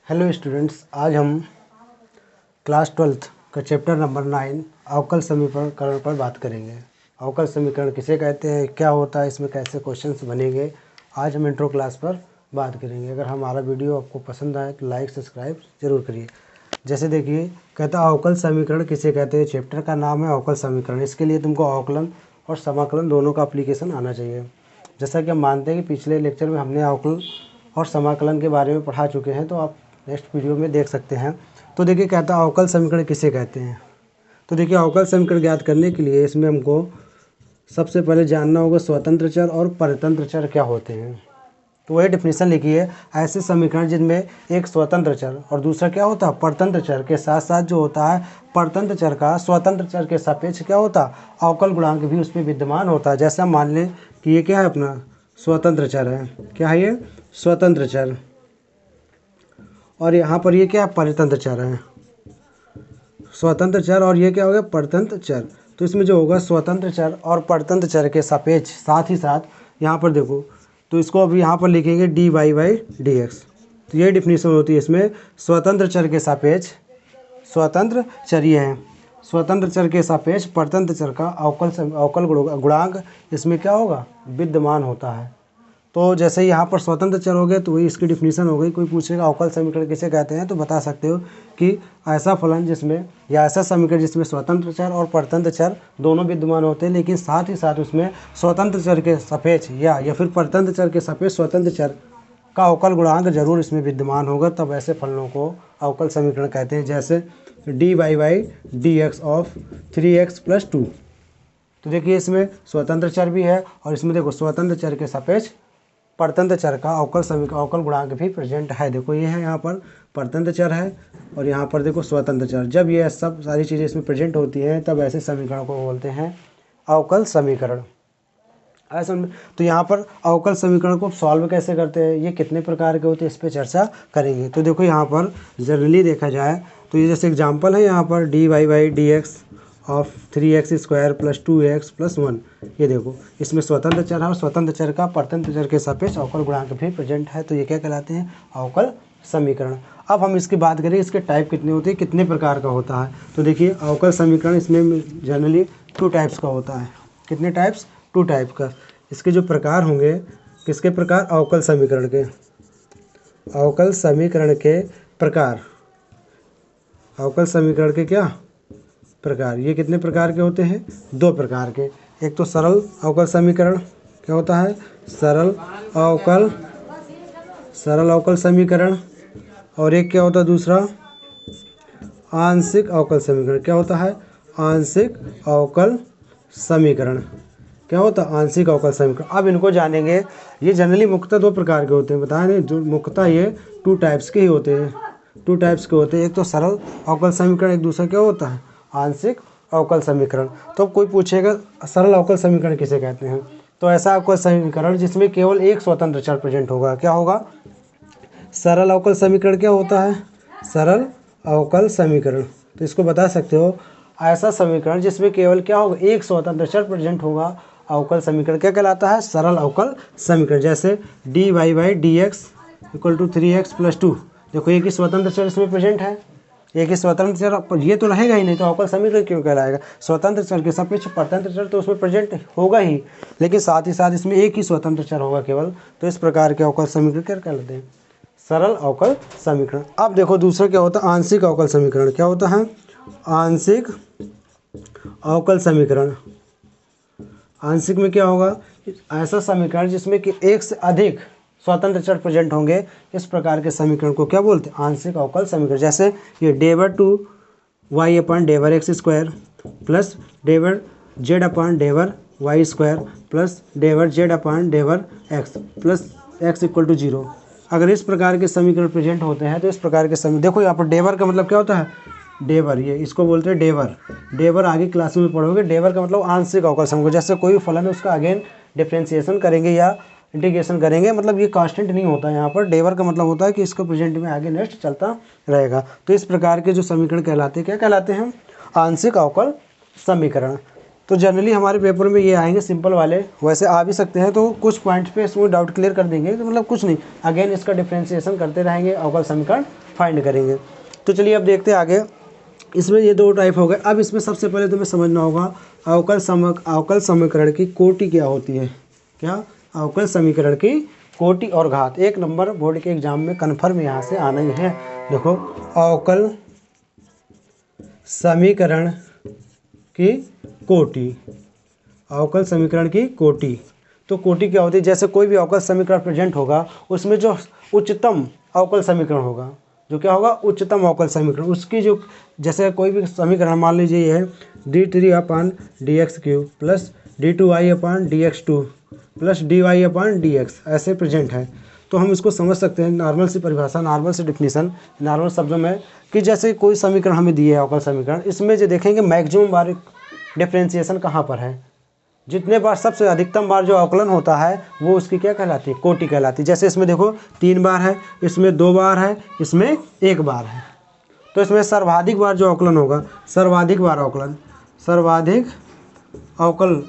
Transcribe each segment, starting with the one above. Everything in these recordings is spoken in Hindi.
हेलो स्टूडेंट्स, आज हम क्लास 12th का चैप्टर नंबर 9 अवकल समीकरण पर बात करेंगे। अवकल समीकरण किसे कहते हैं, क्या होता है, इसमें कैसे क्वेश्चंस बनेंगे, आज हम इंट्रो क्लास पर बात करेंगे। अगर हमारा वीडियो आपको पसंद आए तो लाइक सब्सक्राइब जरूर करिए। जैसे देखिए, कहता है अवकल समीकरण किसे कहते हैं। चैप्टर का नाम है अवकल समीकरण। इसके लिए तुमको अवकलन और समाकलन दोनों का एप्लीकेशन आना चाहिए। जैसा कि हम मानते हैं कि पिछले लेक्चर में हमने अवकलन और समाकलन के बारे में पढ़ा चुके हैं, तो आप नेक्स्ट वीडियो में देख सकते हैं। तो देखिए, कहता है अवकल समीकरण किसे कहते हैं। तो देखिए, अवकल समीकरण ज्ञात करने के लिए इसमें हमको सबसे पहले जानना होगा स्वतंत्र चर और परतंत्र चर क्या होते हैं। तो वही डेफिनेशन लिखी है, ऐसे समीकरण जिनमें एक स्वतंत्र चर और दूसरा क्या होता है, परतंत्र चर के साथ साथ जो होता है परतंत्र चर का स्वतंत्र चर के सापेक्ष क्या होता है, अवकल गुणांक भी उसमें विद्यमान होता है। जैसे हम मान लें कि ये क्या है, अपना स्वतंत्र चर है। क्या है ये? स्वतंत्र चर। और यहाँ पर ये क्या है, परतंत्र चर है। स्वतंत्र चर और ये क्या हो गया, परतंत्र चर। तो इसमें जो होगा स्वतंत्र चर और परतंत्र चर के सापेक्ष, साथ ही साथ यहाँ पर देखो, तो इसको अभी यहाँ पर लिखेंगे dy बाई डी एक्स। तो ये डिफिनीशन होती है इसमें, स्वतंत्र चर के सापेक्ष, स्वतंत्र चर ये है, स्वतंत्र चर के सापेक्ष परतंत्र चर का अवकल गुणांक इसमें क्या होगा, विद्यमान होता है। तो जैसे यहाँ पर स्वतंत्र चर हो गए तो वही इसकी डिफिनीशन हो गई। कोई पूछेगा अवकल समीकरण किसे कहते हैं, तो बता सकते हो कि ऐसा फलन जिसमें या ऐसा समीकरण जिसमें स्वतंत्र चर और परतंत्र चर दोनों विद्यमान होते हैं, लेकिन साथ ही साथ उसमें स्वतंत्र चर के सापेक्ष या फिर परतंत्र चर के सापेक्ष स्वतंत्र चर का अवकल गुणांक जरूर इसमें विद्यमान होगा, तब ऐसे फलनों को अवकल समीकरण कहते हैं। जैसे dy by D x of 3x + 2। तो देखिए, इसमें स्वतंत्र चर भी है और इसमें देखो स्वतंत्र चर के सापेक्ष परतंत्र चर का अवकल गुणांक भी प्रेजेंट है। देखो ये है, यहाँ पर परतंत्र चर है और यहाँ पर देखो स्वतंत्र चर। जब ये सब सारी चीज़ें इसमें प्रेजेंट होती हैं, तब ऐसे समीकरण को बोलते हैं अवकल समीकरण। ऐसा तो यहाँ पर अवकल समीकरण को सॉल्व कैसे करते हैं, ये कितने प्रकार के होते हैं, इस पर चर्चा करेंगे। तो देखो, यहाँ पर जनरली देखा जाए तो ये जैसे एग्जाम्पल है, यहाँ पर dy by D x of 3x² + 2x + 1। ये देखो, इसमें स्वतंत्र चर है और स्वतंत्र चर का परतंत्र चर के सापेक्ष अवकल गुणांक भी प्रेजेंट है। तो ये क्या कहलाते हैं, अवकल समीकरण। अब हम इसकी बात करें, इसके टाइप कितने होते हैं, कितने प्रकार का होता है। तो देखिए, अवकल समीकरण इसमें जनरली 2 टाइप्स का होता है। कितने टाइप्स? 2 टाइप का। इसके जो प्रकार होंगे, किसके प्रकार, अवकल समीकरण के, अवकल समीकरण के प्रकार, अवकल समीकरण के क्या प्रकार। ये कितने प्रकार के होते हैं, 2 प्रकार के। एक तो सरल अवकल समीकरण, क्या होता है, सरल अवकल समीकरण। और एक क्या होता है दूसरा, आंशिक अवकल समीकरण। क्या होता है, आंशिक अवकल समीकरण। क्या होता है, आंशिक अवकल समीकरण। अब इनको जानेंगे। ये जनरली मुख्यतः 2 प्रकार के होते हैं, बताया नहीं, जो मुख्यतः ये 2 टाइप्स के ही होते हैं, 2 टाइप्स के होते हैं। एक तो सरल अवकल समीकरण, एक दूसरा क्या होता है, आंशिक अवकल समीकरण। तो कोई पूछेगा सरल अवकल समीकरण किसे कहते हैं, तो ऐसा अवकल समीकरण जिसमें केवल एक स्वतंत्र चर प्रेजेंट होगा। क्या होगा, सरल अवकल समीकरण। क्या होता है, सरल अवकल समीकरण। तो इसको बता सकते हो, ऐसा समीकरण जिसमें केवल क्या होगा, एक स्वतंत्र चर प्रेजेंट होगा, अवकल समीकरण क्या कहलाता है, सरल अवकल समीकरण। जैसे dy by D x = 3x + 2। देखो, एक ही स्वतंत्र चर इसमें प्रेजेंट है, एक ही स्वतंत्र चर, ये तो रहेगा ही नहीं, तो अवकल समीकरण क्यों कहलाएगा। स्वतंत्र चर के सापेक्ष परतंत्र चर तो उसमें प्रेजेंट होगा ही, लेकिन साथ ही साथ इसमें एक ही स्वतंत्र चर होगा केवल। तो इस प्रकार के अवकल समीकरण क्या कहलाते हैं, सरल अवकल समीकरण। अब देखो, दूसरा क्या होता है, आंशिक अवकल समीकरण। क्या होता है, आंशिक अवकल समीकरण। आंशिक में क्या होगा, ऐसा समीकरण जिसमें कि एक से अधिक स्वतंत्र चर प्रेजेंट होंगे, इस प्रकार के समीकरण को क्या बोलते हैं, आंशिक अवकल समीकरण। जैसे ये d/2y/x² plus d/z/y² plus d/z/x plus x = 0। अगर इस प्रकार के समीकरण प्रेजेंट होते हैं, तो इस प्रकार के समीकरण, देखो यहाँ पर डेवर का मतलब क्या होता है, डेवर, ये इसको बोलते हैं डेवर। डेवर आगे क्लास में पढ़ोगे। डेवर का मतलब आंशिक अवकल समीकरण। जैसे कोई फलन है, उसका अगेन डिफरेंशिएशन करेंगे या इंटीग्रेशन करेंगे, मतलब ये कांस्टेंट नहीं होता। यहाँ पर डेवर का मतलब होता है कि इसको प्रेजेंट में आगे नेक्स्ट चलता रहेगा। तो इस प्रकार के जो समीकरण कहलाते हैं, क्या कहलाते हैं, आंशिक अवकल समीकरण। तो जनरली हमारे पेपर में ये आएंगे सिंपल वाले, वैसे आ भी सकते हैं, तो कुछ पॉइंट पे इसमें डाउट क्लियर कर देंगे, तो मतलब कुछ नहीं, अगेन इसका डिफ्रेंशिएशन करते रहेंगे, अवकल समीकरण फाइंड करेंगे। तो चलिए अब देखते हैं आगे। इसमें ये दो टाइप हो गए। अब इसमें सबसे पहले तुम्हें समझना होगा अवकल समीकरण की कोटि क्या होती है। क्या? अवकल समीकरण की कोटि और घात। 1 नंबर बोर्ड के एग्जाम में कन्फर्म यहाँ से आना ही है। देखो, अवकल समीकरण की कोटि, अवकल समीकरण की कोटि। तो कोटि क्या होती है? जैसे कोई भी अवकल समीकरण प्रेजेंट होगा, उसमें जो उच्चतम अवकल समीकरण होगा, जो क्या होगा? उच्चतम अवकल समीकरण, उसकी जो, जैसे कोई भी समीकरण मान लीजिए ये है d3/dx³ plus d2y/dx2 plus dy/dx, ऐसे प्रेजेंट है। तो हम इसको समझ सकते हैं नॉर्मल सी परिभाषा, नॉर्मल सी डिफिनीसन, नॉर्मल शब्दों में, कि जैसे कोई समीकरण हमें दिए है अवकल समीकरण, इसमें जो देखेंगे मैक्सिमम बार डिफ्रेंशिएशन कहाँ पर है, जितने बार सबसे अधिकतम बार जो अवकलन होता है वो उसकी क्या कहलाती है? कोटि कहलाती है। जैसे इसमें देखो 3 बार है, इसमें 2 बार है, इसमें 1 बार है। तो इसमें सर्वाधिक बार जो अवकलन होगा, सर्वाधिक बार अवकलन, सर्वाधिक अवकल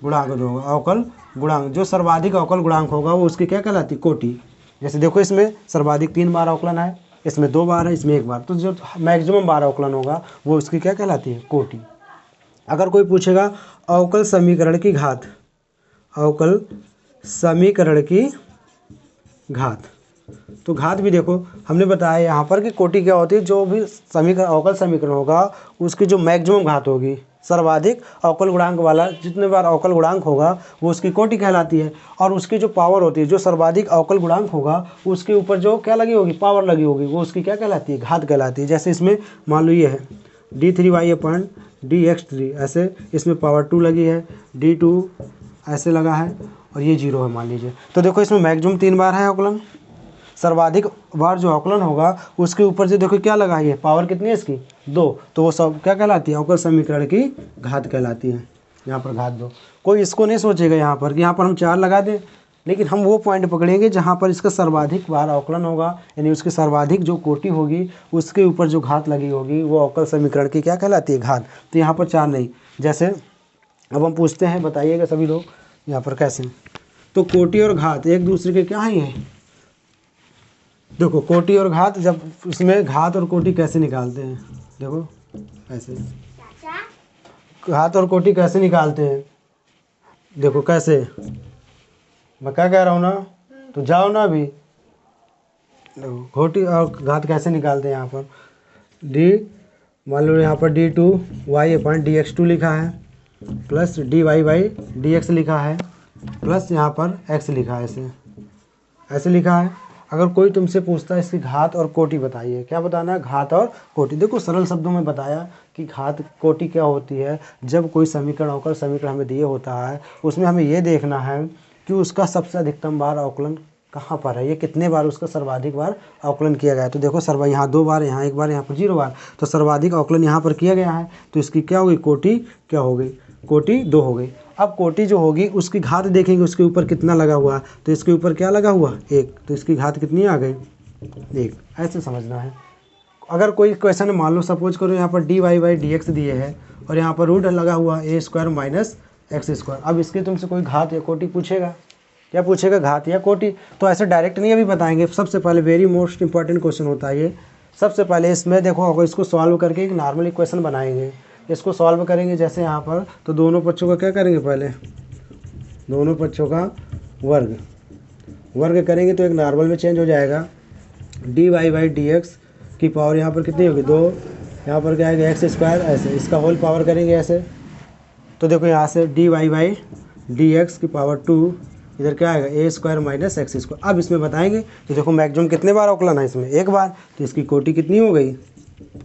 गुणांक जो होगा, अवकल गुणांक, जो सर्वाधिक अवकल गुणांक होगा वो उसकी क्या कहलाती है? कोटि। जैसे देखो इसमें सर्वाधिक 3 बार अवकलन है, इसमें 2 बार है, इसमें 1 बार, तो जो मैक्सिमम बार अवकलन होगा वो उसकी क्या कहलाती है? कोटि। अगर कोई पूछेगा अवकल समीकरण की घात, अवकल समीकरण की घात, तो घात भी देखो हमने बताया यहाँ पर कि कोटि क्या होती है? जो भी समीकरण अवकल समीकरण होगा उसकी जो मैक्सिमम घात होगी, सर्वाधिक अवकल गुणांक वाला जितने बार अवकल गुणांक होगा वो उसकी कोटि कहलाती है। और उसकी जो पावर होती है, जो सर्वाधिक अवकल गुणांक होगा उसके ऊपर जो क्या लगी होगी? पावर लगी होगी, वो उसकी क्या कहलाती है? घात कहलाती है। जैसे इसमें मान लो ये है d3y/dx3, ऐसे इसमें पावर 2 लगी है, d2 ऐसे लगा है, और ये 0 है मान लीजिए। तो देखो इसमें मैक्सिमम 3 बार है अवकलन, सर्वाधिक बार जो अवकलन होगा उसके ऊपर से देखो क्या लगा है? पावर कितनी है इसकी? 2। तो वो सब क्या कहलाती है? अवकल समीकरण की घात कहलाती है। यहाँ पर घात 2। कोई इसको नहीं सोचेगा यहाँ पर कि यहाँ पर हम 4 लगा दें, लेकिन हम वो पॉइंट पकड़ेंगे जहाँ पर इसका सर्वाधिक बार अवकलन होगा, यानी उसकी सर्वाधिक जो कोटि होगी उसके ऊपर जो घात लगी होगी वो अवकल समीकरण की क्या कहलाती है? घात। तो यहाँ पर 4 नहीं। जैसे अब हम पूछते हैं, बताइएगा सभी लोग यहाँ पर कैसे। तो कोटि और घात एक दूसरे के क्या ही हैं? देखो कोटि और घात, जब इसमें घात और कोटि कैसे निकालते हैं? देखो ऐसे, घात और कोटि कैसे निकालते हैं? देखो कैसे, मैं क्या कह रहा हूँ ना, तो जाओ ना अभी। देखो कोटि और घात कैसे निकालते हैं? यहाँ पर मान लो यहाँ पर d2y/dx2 लिखा है, प्लस dy/dx लिखा है, प्लस यहाँ पर x लिखा है, ऐसे लिखा है। अगर कोई तुमसे पूछता है इसकी घात और कोटि बताइए, क्या बताना है? घात और कोटि। देखो सरल शब्दों में बताया कि घात कोटि क्या होती है। जब कोई समीकरण अवकल समीकरण हमें दिए होता है, उसमें हमें ये देखना है कि उसका सबसे अधिकतम बार अवकलन कहाँ पर है, ये कितने बार उसका सर्वाधिक बार अवकलन किया गया है। तो देखो यहाँ 2 बार, यहाँ 1 बार, यहाँ पर 0 बार, तो सर्वाधिक अवकलन यहाँ पर किया गया है, तो इसकी क्या होगी? कोटि क्या हो गई? कोटि 2 हो गई। अब कोटि जो होगी उसकी घात देखेंगे, उसके ऊपर कितना लगा हुआ, तो इसके ऊपर क्या लगा हुआ? 1, तो इसकी घात कितनी आ गई? 1। ऐसे समझना है। अगर कोई क्वेश्चन मान लो सपोज करो यहाँ पर dy/dx दिए है और यहाँ पर रूट लगा हुआ a² - x², अब इसकी तुमसे कोई घात या कोटि पूछेगा, क्या पूछेगा? घात या कोटि। तो ऐसे डायरेक्ट नहीं अभी बताएंगे, सबसे पहले वेरी मोस्ट इंपॉर्टेंट क्वेश्चन होता है ये। सबसे पहले इसमें देखो, अगर इसको सॉल्व करके एक नॉर्मल इक्वेशन बनाएंगे, इसको सॉल्व करेंगे जैसे यहाँ पर, तो दोनों पक्षों का क्या करेंगे? पहले दोनों पक्षों का वर्ग करेंगे तो एक नॉर्मल में चेंज हो जाएगा। dy/dx की पावर यहाँ पर कितनी होगी? 2। यहाँ पर क्या आएगा? x², ऐसे इसका होल पावर करेंगे ऐसे। तो देखो यहाँ से dy/dx की पावर 2, इधर क्या आएगा? a² - x²। अब इसमें बताएंगे तो देखो मैक्सिमम कितने बार अवकलन है? इसमें 1 बार, तो इसकी कोटि कितनी हो गई?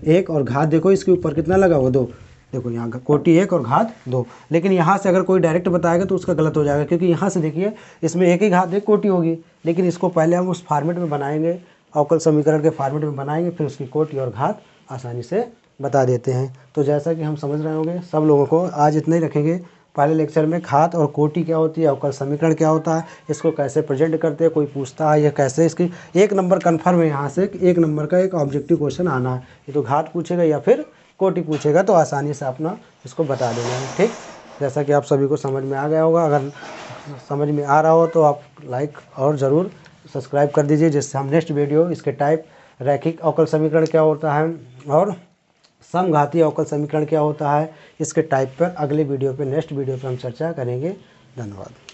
1। और घात देखो इसके ऊपर कितना लगा हुआ? 2। देखो यहाँ कोटि 1 और घात 2। लेकिन यहाँ से अगर कोई डायरेक्ट बताएगा तो उसका गलत हो जाएगा, क्योंकि यहाँ से देखिए इसमें 1 ही घात 1 कोटि होगी, लेकिन इसको पहले हम उस फॉर्मेट में बनाएंगे, अवकल समीकरण के फॉर्मेट में बनाएंगे, फिर उसकी कोटि और घात आसानी से बता देते हैं। तो जैसा कि हम समझ रहे होंगे सब लोगों को, आज इतना ही रखेंगे। पहले लेक्चर में घात और कोटि क्या होती है, अवकल समीकरण क्या होता है, इसको कैसे प्रेजेंट करते हैं, कोई पूछता है या कैसे, इसकी 1 नंबर कन्फर्म है यहाँ से, 1 नंबर का एक ऑब्जेक्टिव क्वेश्चन आना है। ये तो घात पूछेगा या फिर कोटि पूछेगा तो आसानी से अपना इसको बता देना है। ठीक, जैसा कि आप सभी को समझ में आ गया होगा। अगर समझ में आ रहा हो तो आप लाइक और ज़रूर सब्सक्राइब कर दीजिए, जिससे हम नेक्स्ट वीडियो इसके टाइप, रैखिक अवकल समीकरण क्या होता है और समघातीय अवकल समीकरण क्या होता है, इसके टाइप पर अगले वीडियो पे, नेक्स्ट वीडियो पे हम चर्चा करेंगे। धन्यवाद।